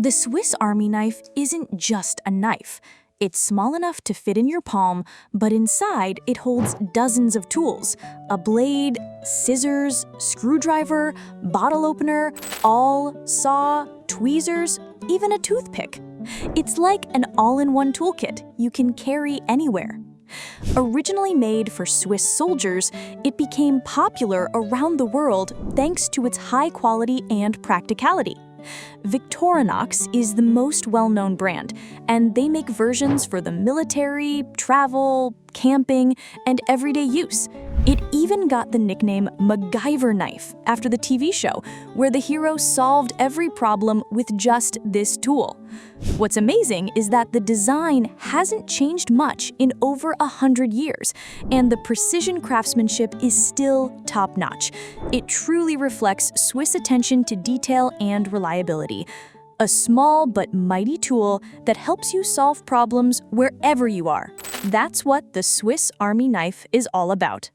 The Swiss Army knife isn't just a knife. It's small enough to fit in your palm, but inside it holds dozens of tools: a blade, scissors, screwdriver, bottle opener, awl, saw, tweezers, even a toothpick. It's like an all-in-one toolkit you can carry anywhere. Originally made for Swiss soldiers, it became popular around the world thanks to its high quality and practicality. Victorinox is the most well-known brand, and they make versions for the military, travel, camping, and everyday use. It even got the nickname MacGyver knife after the TV show, where the hero solved every problem with just this tool. What's amazing is that the design hasn't changed much in over 100 years, and the precision craftsmanship is still top-notch. It truly reflects Swiss attention to detail and reliability. A small but mighty tool that helps you solve problems wherever you are. That's what the Swiss Army knife is all about.